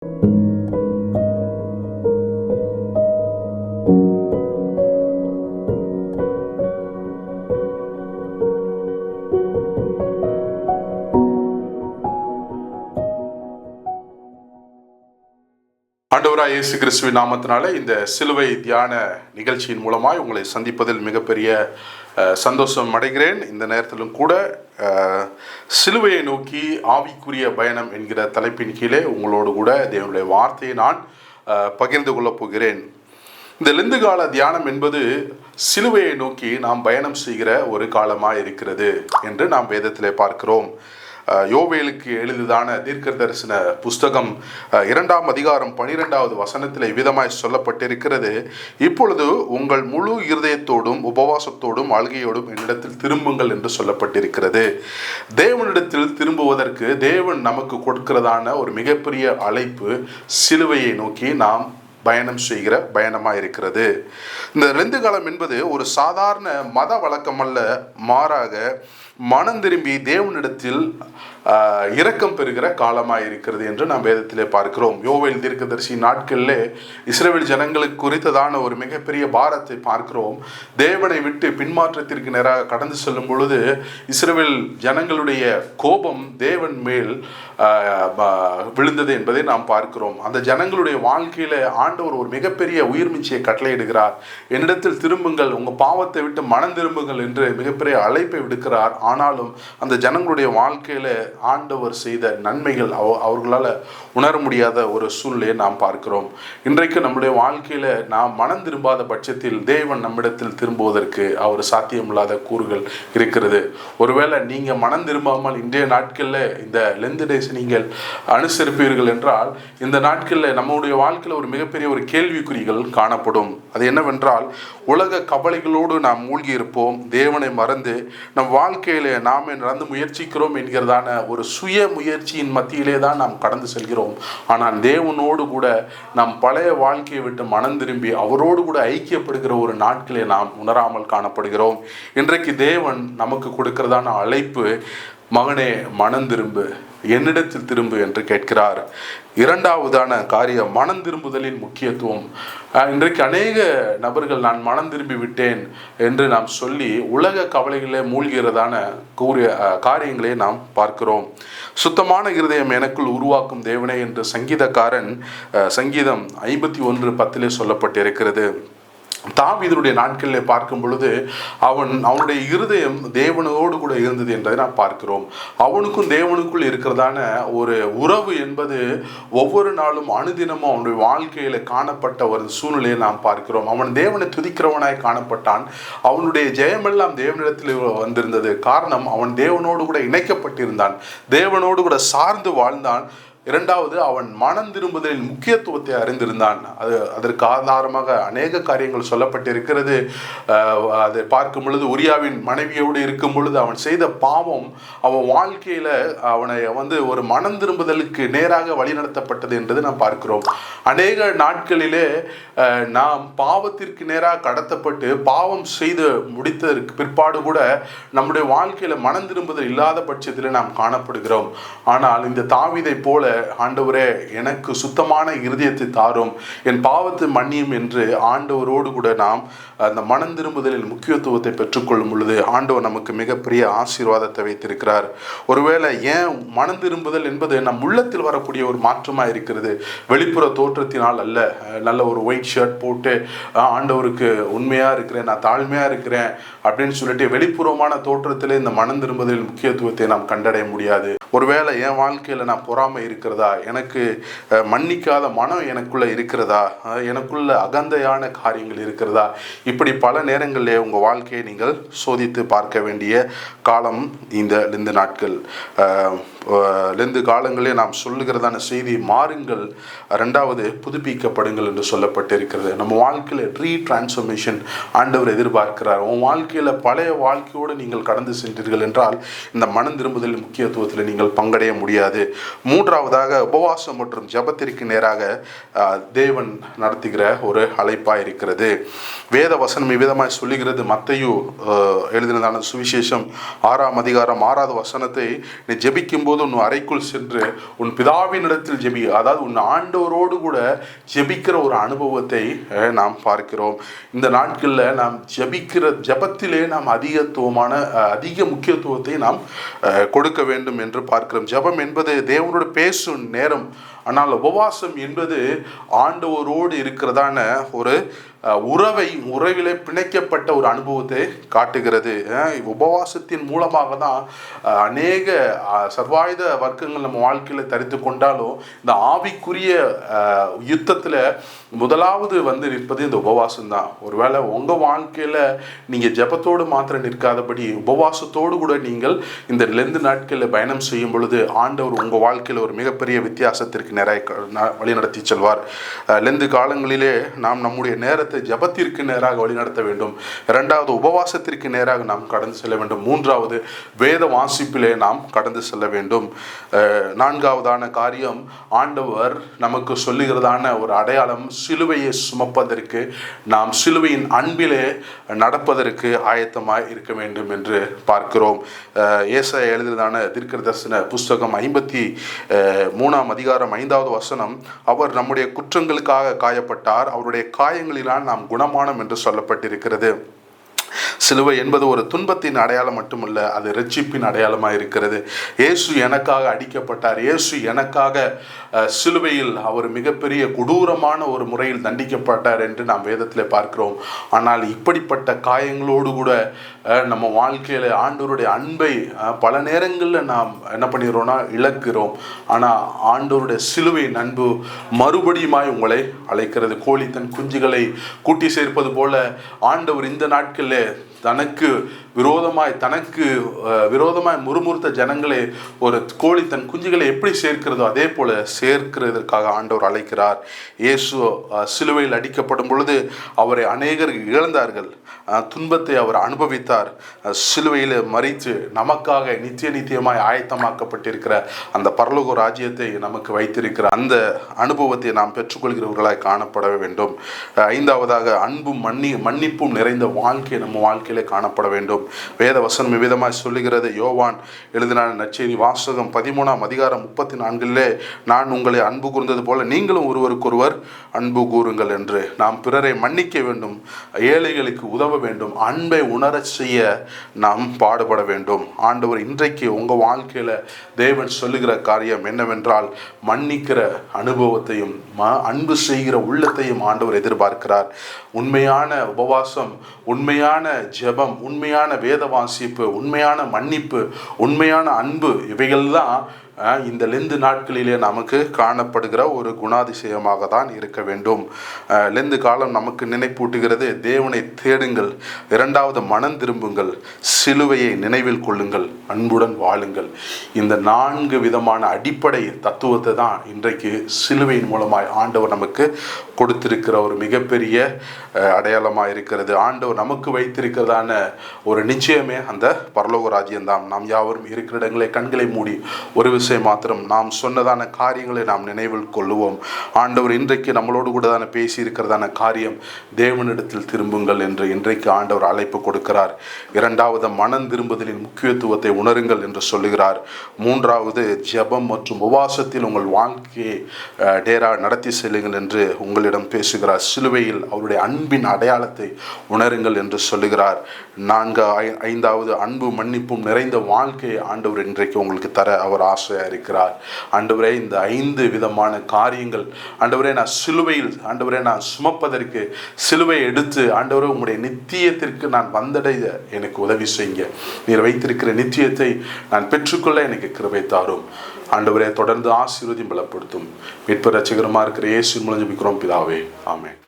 ஆண்டவராய் இயேசு கிறிஸ்துவின் நாமத்தினால இந்த சிலுவை தியான நிகழ்ச்சியின் மூலமாய் உங்களை சந்திப்பதில் மிகப்பெரிய சந்தோஷம் அடைகிறேன். இந்த நேரத்திலும் கூட சிலுவையை நோக்கி ஆவிக்குரிய பயணம் என்கிற தலைப்பின் கீழே உங்களோடு கூட தேவனுடைய வார்த்தையை நான் பகிர்ந்து கொள்ளப் போகிறேன். இந்த லெந்து கால தியானம் என்பது சிலுவையை நோக்கி நாம் பயணம் செய்கிற ஒரு காலமாக இருக்கிறது என்று நாம் வேதத்திலே பார்க்கிறோம். யோவேலுக்கு எழுதியதான தீர்க்க தரிசன புஸ்தகம் 2ஆம் அதிகாரம் 12வது வசனத்தில் விதமாய் சொல்லப்பட்டிருக்கிறது. இப்பொழுது உங்கள் முழு இருதயத்தோடும் உபவாசத்தோடும் அழுகையோடும் என்னிடத்தில் திரும்புங்கள் என்று சொல்லப்பட்டிருக்கிறது. தேவனிடத்தில் திரும்புவதற்கு தேவன் நமக்கு கொடுக்கிறதான ஒரு மிகப்பெரிய அழைப்பு சிலுவையை நோக்கி நாம் பயணம் செய்கிற பயணமாக இருக்கிறது. இந்த லெந்து காலம் என்பது ஒரு சாதாரண மத வழக்கம் அல்ல, மாறாக மனம் திரும்பி தேவனிடத்தில் இரக்கம் பெறுகிற காலமாக இருக்கிறது என்று நாம் வேதத்திலே பார்க்கிறோம். யோவேல் தீர்க்கதரிசி நாட்களிலே இஸ்ரவேல் ஜனங்களுக்கு குறித்ததான ஒரு மிகப்பெரிய பாரத்தை பார்க்கிறோம். தேவனை விட்டு பின்மாற்றத்திற்கு நேராக கடந்து செல்லும் பொழுது இஸ்ரவேல் ஜனங்களுடைய கோபம் தேவன் மேல் விழுந்தது என்பதை நாம் பார்க்கிறோம். அந்த ஜனங்களுடைய வாழ்க்கையில ஆண்டவர் ஒரு மிகப்பெரிய உயிர்மிச்சியை கட்டளையிடுகிறார். என்னிடத்தில் திரும்புங்கள், உங்க பாவத்தை விட்டு மனம் திரும்புங்கள் என்று மிகப்பெரிய அழைப்பை விடுக்கிறார். ஆனாலும் அந்த ஜனங்களுடைய வாழ்க்கையில ஆண்டவர் செய்த நன்மைகள் அவர்களால் உணர முடியாத ஒரு சூழ்நிலையை நாம் பார்க்கிறோம். இன்றைக்கு நம்முடைய வாழ்க்கையில நாம் மனம் திரும்பாத பட்சத்தில் தேவன் நம்மிடத்தில் திரும்புவதற்கு அவர் சாத்தியமில்லாத கூறுகள் இருக்கிறது. ஒருவேளை நீங்க மனம் திரும்பாமல் இன்றைய நாட்களில் இந்த லெந்து டேஸ் நீங்கள் அனுசரிப்பீர்கள் என்றால் இந்த நாட்களில் நம்முடைய வாழ்க்கையில் ஒரு மிகப்பெரிய ஒரு கேள்விக்குறிகள் காணப்படும். அது என்னவென்றால், உலக கவலைகளோடு நாம் மூழ்கி இருப்போம். தேவனை மறந்து நம் வாழ்க்கையில நாமே நடந்து முயற்சிக்கிறோம் என்கிறதான ஒரு சுய முயற்சியின் மத்தியிலே தான் நாம் கடந்து செல்கிறோம். ஆனால் தேவனோடு கூட நாம் பழைய வாழ்க்கையை விட்டு மனம் திரும்பி அவரோடு கூட ஐக்கியப்படுகிற ஒரு நாட்களை நாம் உணராமல் காணப்படுகிறோம். இன்றைக்கு தேவன் நமக்கு கொடுக்கிறதான அழைப்பு, மகனே மனம் திரும்பு, என்னிடத்தில் திரும்பு என்று கேட்கிறார். இரண்டாவதான காரியம் மனம் திரும்புதலின் முக்கியத்துவம். இன்றைக்கு அநேக நபர்கள் நான் மனம் திரும்பி விட்டேன் என்று நாம் சொல்லி உலக கவலைகளே மூழ்கிறதான காரியங்களை நாம் பார்க்கிறோம். சுத்தமான இருதயம் எனக்குள் உருவாக்கும் தேவனே என்று சங்கீதக்காரன் சங்கீதம் 51:10 சொல்லப்பட்டிருக்கிறது. தாவீதுடைய நாட்களில் பார்க்கும் பொழுது அவனுடைய இருதயம் தேவனோடு கூட இருந்தது என்பதை நாம் பார்க்கிறோம். அவனுக்கும் தேவனுக்குள் இருக்கிறதான ஒரு உறவு என்பது ஒவ்வொரு நாளும் அனுதினமும் அவனுடைய வாழ்க்கையில காணப்பட்ட ஒரு சூழ்நிலையை நாம் பார்க்கிறோம். அவன் தேவனை துதிக்கிறவனாய் காணப்பட்டான். அவனுடைய ஜெயமெல்லாம் தேவனிடத்தில் வந்திருந்தது. காரணம், அவன் தேவனோடு கூட இணைக்கப்பட்டிருந்தான், தேவனோடு கூட சார்ந்து வாழ்ந்தான். இரண்டாவது, அவன் மனம் திரும்புதலின் முக்கியத்துவத்தை அறிந்திருந்தான். அதற்கு ஆதாரமாக அநேக காரியங்கள் சொல்லப்பட்டிருக்கிறது. அதை பார்க்கும் பொழுது உரியாவின் மனைவியோடு இருக்கும் பொழுது அவன் செய்த பாவம் அவன் வாழ்க்கையில அவனை ஒரு மனம் திரும்புதலுக்கு நேராக வழிநடத்தப்பட்டது என்பது நாம் பார்க்கிறோம். அநேக நாட்களிலே நாம் பாவத்திற்கு நேராக கடத்தப்பட்டு பாவம் செய்து முடித்ததற்கு பிற்பாடு கூட நம்முடைய வாழ்க்கையில மனம் திரும்புதல் இல்லாத பட்சத்தில் நாம் காணப்படுகிறோம். ஆனால் இந்த தாவீதை போல, ஆண்டவரே எனக்கு சுத்தமான இருதயத்தை தாரும், என் பாவத்தை மன்னியும் என்று ஆண்டவரோடு கூட நாம் அந்த மனம் திரும்புதலில் முக்கியத்துவத்தை பெற்றுக்கொள்ளும் பொழுது ஆண்டவர் நமக்கு மிகப்பெரிய ஆசீர்வாதத்தை வைத்திருக்கிறார். ஒருவேளை ஏன் மனம் திரும்புதல் என்பது நம் உள்ளத்தில் வரக்கூடிய ஒரு மாற்றமாக இருக்கிறது, வெளிப்புற தோற்றத்தினால் அல்ல. நல்ல ஒரு ஒயிட் ஷர்ட் போட்டு ஆண்டவருக்கு உண்மையாக இருக்கிறேன், நான் தாழ்மையாக இருக்கிறேன் அப்படின்னு சொல்லிட்டு வெளிப்புறமான தோற்றத்திலே இந்த மனம் திரும்புதலின் முக்கியத்துவத்தை நாம் கண்டடைய முடியாது. ஒருவேளை என் வாழ்க்கையில் நான் பொறாமை இருக்கிறதா, எனக்கு மன்னிக்காத மனம் எனக்குள்ள இருக்கிறதா, எனக்குள்ள அகந்தையான காரியங்கள் இருக்கிறதா, இப்படி பல நேரங்களில் உங்கள் வாழ்க்கையை நீங்கள் சோதித்து பார்க்க வேண்டிய காலம் இந்த லெந்து நாட்கள். லெந்து காலங்களே நாம் சொல்லுகிறதான செய்தி, மாறுங்கள், ரெண்டாவது புதுப்பிக்கப்படுங்கள் என்று சொல்லப்பட்டிருக்கிறது. நம்ம வாழ்க்கையில் ரீட்ரான்ஸ்ஃபர்மேஷன் ஆண்டவர் எதிர்பார்க்கிறார். உன் வாழ்க்கையில் பழைய வாழ்க்கையோடு நீங்கள் கடந்து சென்றீர்கள் என்றால் இந்த மனம் திரும்புதல் முக்கியத்துவத்தில் நீங்கள் பங்கடைய முடியாது. மூன்றாவதாக உபவாசம் மற்றும் ஜபத்திற்கு நேராக தேவன் நடத்துகிற ஒரு அழைப்பாக இருக்கிறது. வேத வசனம் விதமாய் சொல்லுகிறது. மத்தேயு எழுதினதான சுவிசேஷம் 6ஆம் அதிகாரம் 6வது வசனத்தை, நீ ஜெபிக்கும் போது உன் அறைக்குள் சென்று உன் பிதாவினிடத்தில் ஜெபி. அதாவது உன் ஆண்டவரோடு கூட ஜெபிக்கிற ஒரு அனுபவத்தை நாம் பார்க்கிறோம். இந்த நாட்களில் நாம் ஜெபிக்கிற ஜெபத்திலே நாம் அதிக முக்கியத்துவத்தை நாம் கொடுக்க வேண்டும் என்று பார்க்கிறோம். ஜெபம் என்பது தேவனோடு பேசும் நேரம். ஆனால் உபவாசம் என்பது ஆண்டவரோடு இருக்கிறதான ஒரு உறவிலே பிணைக்கப்பட்ட ஒரு அனுபவத்தை காட்டுகிறது. உபவாசத்தின் மூலமாக தான் அநேக சர்வாயுத வர்க்கங்கள் நம்ம வாழ்க்கையில் தரித்து கொண்டாலும் இந்த ஆவிக்குரிய யுத்தத்தில் முதலாவது நிற்பது இந்த உபவாசம் தான். ஒருவேளை உங்கள் வாழ்க்கையில் நீங்கள் ஜெபத்தோடு மாத்திரம் நிற்காதபடி உபவாசத்தோடு கூட நீங்கள் இந்த லெந்து நாட்களில் பயணம் செய்யும் பொழுது ஆண்டவர் உங்கள் வாழ்க்கையில் ஒரு மிகப்பெரிய வித்தியாசத்திற்கு நிறைய வழி நடத்தி செல்வார். லெந்து காலங்களிலே நாம் நம்முடைய நேரத்தை ஜெபத்திற்கு நேராக வழிநடத்த வேண்டும். இரண்டாவது, உபவாசத்திற்கு நேராக நாம் கடந்து செல்ல வேண்டும். மூன்றாவது, வேத வாசிப்பிலே நாம் கடந்து செல்ல வேண்டும். நான்காவதான காரியம், ஆண்டவர் நமக்கு சொல்லுகிறதான ஒரு அடையாளம், சிலுவையை சுமப்பதற்கு, நாம் சிலுவையின் அன்பிலே நடப்பதற்கு ஆயத்தமாய் இருக்க வேண்டும் என்று பார்க்கிறோம். ஏசாயா எழுதியதான தீர்க்கதரிசன புஸ்தகம் 53 அதிகாரம் 5வது வசனம், அவர் நம்முடைய குற்றங்களுக்காக காயப்பட்டார், அவருடைய காயங்களினால் நாம் குணமானோம் என்று சொல்லப்பட்டிருக்கிறது. சிலுவை என்பது ஒரு துன்பத்தின் அடையாளம் மட்டுமல்ல, அது இரட்சிப்பின் அடையாளமாக இருக்கிறது. இயேசு எனக்காக அடிக்கப்பட்டார், இயேசு எனக்காக சிலுவையில் அவர் மிகப்பெரிய கொடூரமான ஒரு முறையில் தண்டிக்கப்பட்டார் என்று நாம் வேதத்தில் பார்க்கிறோம். ஆனால் இப்படிப்பட்ட காயங்களோடு கூட நம்ம வாழ்க்கையில் ஆண்டவருடைய அன்பை பல நேரங்களில் நாம் என்ன பண்ணிடுறோம்னா இழக்கிறோம். ஆனால் ஆண்டவருடைய சிலுவையின் அன்பு மறுபடியுமாய் உங்களை அழைக்கிறது. கோழி தன் குஞ்சுகளை கூட்டி சேர்ப்பது போல ஆண்டவர் இந்த நாட்களில் தனக்கு விரோதமாய் முறுமுறுத்த ஜனங்களே ஒரு கோழி தன் குஞ்சுகளை எப்படி சேர்க்கிறதோ அதே போல சேர்க்கிறதற்காக ஆண்டவர் அழைக்கிறார். இயேசு சிலுவையில் அடிக்கப்படும் பொழுது அவரை அநேகர் இழந்தார்கள். துன்பத்தை அவர் அனுபவித்தார். சிலுவையில் மரித்து நமக்காக நித்தியமாய் ஆயத்தமாக்கப்பட்டிருக்கிற அந்த பரலோக ராஜ்யத்தை நமக்கு வைத்திருக்கிற அந்த அனுபவத்தை நாம் பெற்றுக்கொள்கிறவர்களாய் காணப்பட வேண்டும். ஐந்தாவதாக, அன்பும் மன்னிப்பும் நிறைந்த வாழ்க்கை நம்ம வாழ்க்கையிலே காணப்பட வேண்டும். வேத வசனம் விதமாய் சொல்லுகிறது. யோவான் எழுதின நற்செய்தி வாசகம் 13 அதிகாரம் 34 நான் உங்களை அன்பு கூர்ந்தது போல நீங்களும் ஒருவருக்கொருவர் அன்பு கூறுங்கள் என்று. நாம் பிறரை மன்னிக்க வேண்டும், ஏழைகளுக்கு உதவ வேண்டும், அன்பை உணரச் செய்ய நாம் பாடுபட வேண்டும். ஆண்டவர் இன்றைக்கு உங்கள் வாழ்க்கையில் தேவன் சொல்லுகிற காரியம் என்னவென்றால், மன்னிக்கிற அனுபவத்தையும் அன்பு செய்கிற உள்ளத்தையும் ஆண்டவர் எதிர்பார்க்கிறார். உண்மையான உபவாசம், உண்மையான ஜெபம், உண்மையான வேத வாசிப்பு, உண்மையான மன்னிப்பு, உண்மையான அன்பு, இவைகள்தான் இந்த லெந்து நாட்களிலே நமக்கு காணப்படுகிற ஒரு குணாதிசயமாக தான் இருக்க வேண்டும். லெந்து காலம் நமக்கு நினைப்பூட்டுகிறது, தேவனை தேடுங்கள், இரண்டாவது மனம் திரும்புங்கள், சிலுவையை நினைவில் கொள்ளுங்கள், அன்புடன் வாழுங்கள். இந்த 4 விதமான அடிப்படை தத்துவத்தை தான் இன்றைக்கு சிலுவையின் மூலமாய் ஆண்டவர் நமக்கு கொடுத்திருக்கிற ஒரு மிகப்பெரிய அடையாளமாக இருக்கிறது. ஆண்டவர் நமக்கு வைத்திருக்கிறதான ஒரு நிச்சயமே அந்த பரலோக ராஜ்யம்தான். நாம் யாவரும் இருக்கிற இடங்களை கண்களை மூடி ஒரு விஷயம் மாத்திரம் நாம் சொன்னதான காரியங்களை நாம் நினைவில் கொள்ளுவோம். ஆண்டவர் இன்றைக்கு நம்மளோடு கூட தானே பேசி இருக்கிறதான காரியம், தேவனிடத்தில் திரும்புங்கள் என்று இன்றைக்கு ஆண்டவர் அழைப்பு கொடுக்கிறார். இரண்டாவது, மனம் திரும்புதலின் முக்கியத்துவத்தை உணருங்கள் என்று சொல்லுகிறார். மூன்றாவது, ஜெபம் மற்றும் உபவாசத்தில் உங்கள் வாழ்க்கையை டேரா நடத்தி செல்லுங்கள் என்று உங்களிடம் பேசுகிறார். சிலுவையில் அவருடைய அன்பின் அடையாளத்தை உணருங்கள் என்று சொல்லுகிறார். ஐந்தாவது, அன்பு மன்னிப்பும் நிறைந்த வாழ்க்கையை ஆண்டவர் இன்றைக்கு உங்களுக்கு தர அவர் ஆசையாக இருக்கிறார். ஆண்டவரே, இந்த 5 விதமான காரியங்கள் ஆண்டவரே நான் சிலுவையில் ஆண்டவரே நான் சுமப்பதற்கு, சிலுவை எடுத்து ஆண்டவரே உங்களுடைய நித்தியத்திற்கு நான் வந்தடைய எனக்கு உதவி செய்யுங்க. நீர் வைத்திருக்கிற நித்தியத்தை நான் பெற்றுக்கொள்ள எனக்கு கிருபை தாரும். ஆண்டவரே, தொடர்ந்து ஆசீர்வதியும் பலப்படுத்தும். மீட்பு ரட்சகரமாக இருக்கிற இயேசு மூலம் ஜெபிக்கிறோம் பிதாவே, ஆமென்.